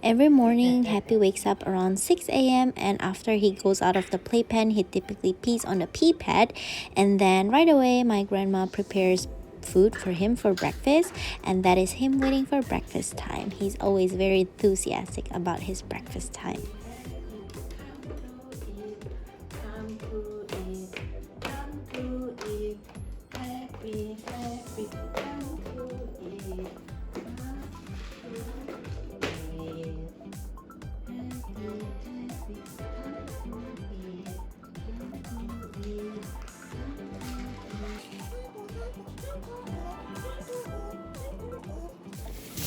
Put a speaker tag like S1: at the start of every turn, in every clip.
S1: Every morning, Happy wakes up around 6 a.m. and after he goes out of the playpen, he typically pees on the pee pad, and then right away my grandma prepares food for him for breakfast, and that is him waiting for breakfast time. He's always very enthusiastic about his breakfast time.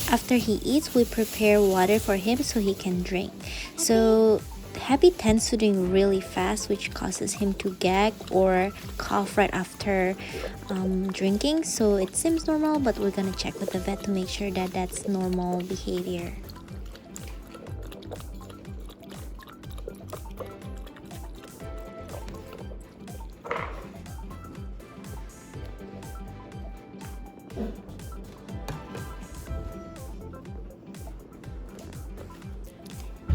S1: After he eats, we prepare water for him so he can drink. So Happy tends to drink really fast, which causes him to gag or cough right after drinking. So it seems normal, but we're gonna check with the vet to make sure that that's normal behavior.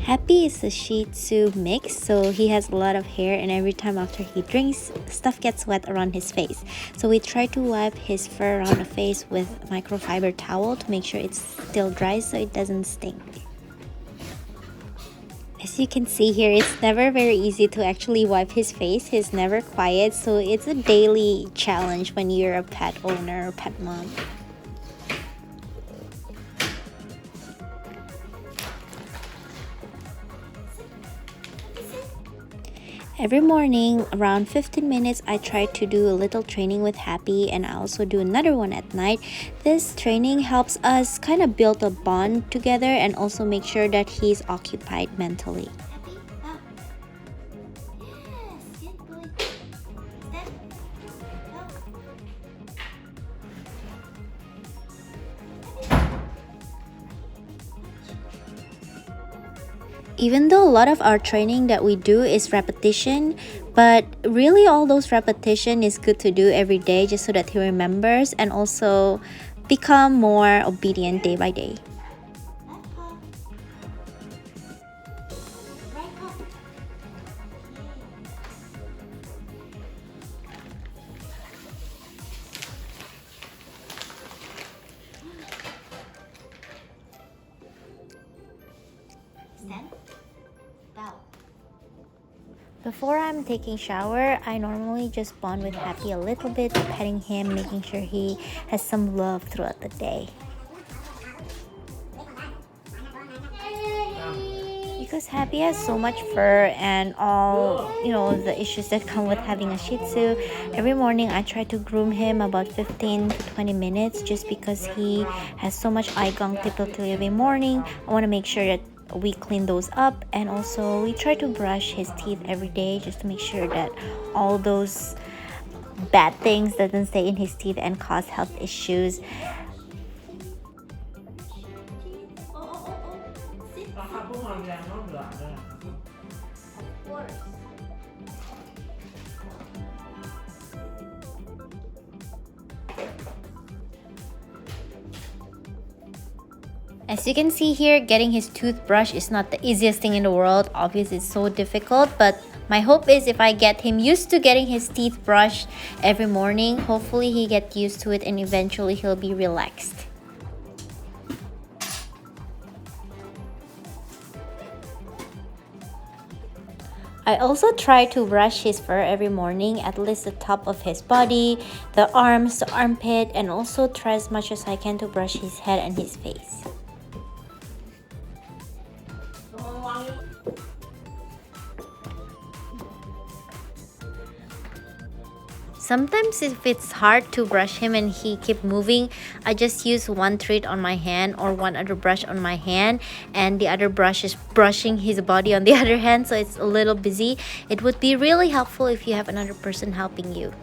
S1: Happy is a Shih Tzu mix, so he has a lot of hair, and every time after he drinks, stuff gets wet around his face. So we try to wipe his fur around the face with microfiber towel to make sure it's still dry so it doesn't stink. As you can see here, it's never very easy to actually wipe his face. He's never quiet, so it's a daily challenge when you're a pet owner or pet mom. Every morning, around 15 minutes, I try to do a little training with Happy, and I also do another one at night. This training helps us kind of build a bond together and also make sure that he's occupied mentally. Even though a lot of our training that we do is repetition, but really all those repetition is good to do every day just so that he remembers and also become more obedient day by day. Before I'm taking shower, I normally just bond with Happy a little bit, petting him, making sure he has some love throughout the day. Because Happy has so much fur and all, the issues that come with having a Shih Tzu, every morning I try to groom him about 15 to 20 minutes just because he has so much eye gunk typically every morning. I want to make sure that we clean those up, and also we try to brush his teeth every day just to make sure that all those bad things doesn't stay in his teeth and cause health issues. As you can see here, getting his toothbrush is not the easiest thing in the world. Obviously, it's so difficult, but my hope is if I get him used to getting his teeth brushed every morning, hopefully he gets used to it and eventually he'll be relaxed. I also try to brush his fur every morning, at least the top of his body, the arms, the armpit, and also try as much as I can to brush his head and his face. Sometimes if it's hard to brush him and he keep moving, I just use one treat on my hand or one other brush on my hand, and the other brush is brushing his body on the other hand, so it's a little busy. It would be really helpful if you have another person helping you.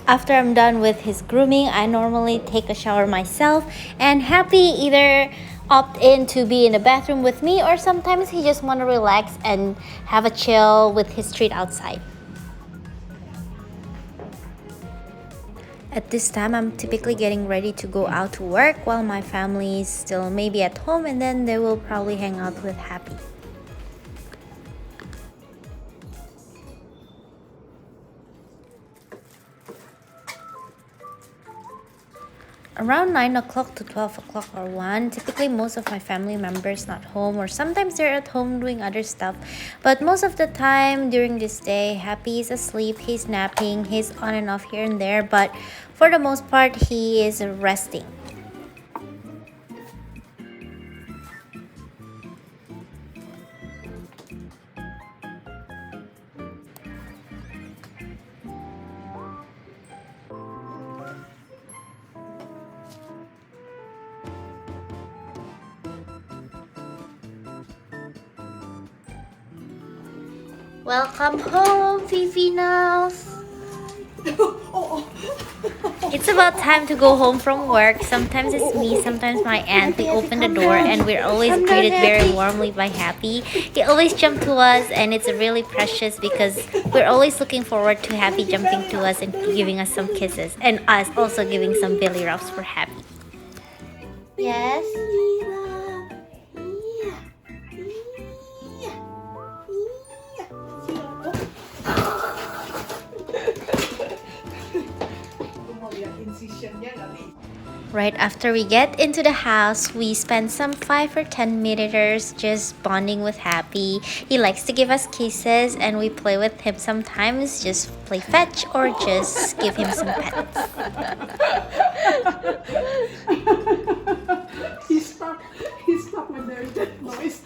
S1: After I'm done with his grooming, I normally take a shower myself, and Happy either opt in to be in the bathroom with me, or sometimes he just want to relax and have a chill with his treat outside. At this time, I'm typically getting ready to go out to work while my family is still maybe at home, and then they will probably hang out with Happy. Around 9 o'clock to 12 o'clock or 1, typically most of my family members not home, or sometimes they're at home doing other stuff. But most of the time during this day, Happy is asleep, he's napping, he's on and off here and there, but for the most part, he is resting. Welcome home, Fifi Nels. It's about time to go home from work. Sometimes it's me, sometimes my aunt. We open the door and we're always greeted very warmly by Happy. He always jumps to us, and it's really precious because we're always looking forward to Happy jumping to us and giving us some kisses, and us also giving some belly rubs for Happy. Yes? Right after we get into the house, we spend some 5 or 10 minutes just bonding with Happy. He likes to give us kisses and we play with him sometimes, just play fetch or just give him some pets.
S2: He's stuck when there's that noise.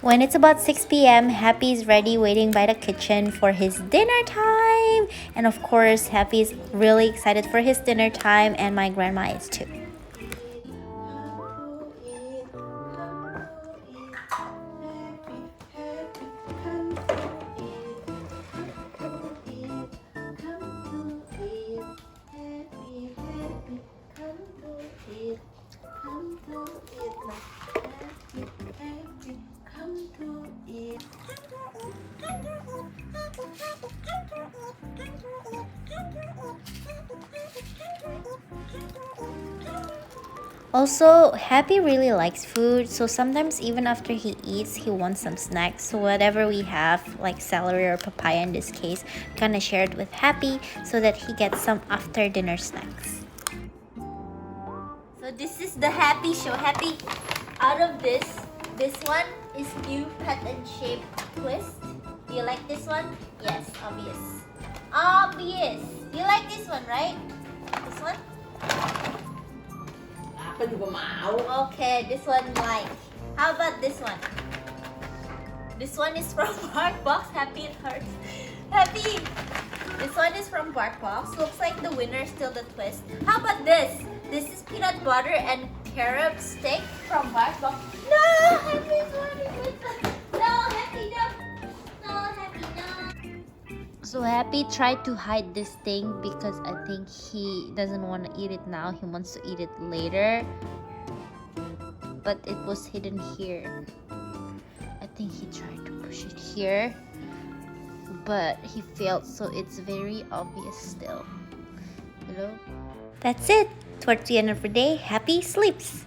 S1: When it's about 6 p.m., Happy is ready waiting by the kitchen for his dinner time. And of course, Happy is really excited for his dinner time, and my grandma is too. Also, Happy really likes food, so sometimes even after he eats, he wants some snacks. So whatever we have, like celery or papaya in this case, gonna share it with Happy so that he gets some after dinner snacks. So this is the Happy show. Happy, out of this one is new cut and shape twist. Do you like this one? Yes, obvious. Obvious. You like this one, right? This one? Okay, this one like. How about this one? This one is from BarkBox. Happy, it hurts. Happy! This one is from BarkBox. Looks like the winner is still the twist. How about this? This is peanut butter and carob stick from BarkBox. No! Happy's wanting this one. No, Happy, no! No, Happy, no! So Happy tried to hide this thing because I think he doesn't want to eat it now. He wants to eat it later. But it was hidden here. I think he tried to push it here, but he failed, so it's very obvious still. You know? That's it. Towards the end of the day, Happy sleeps.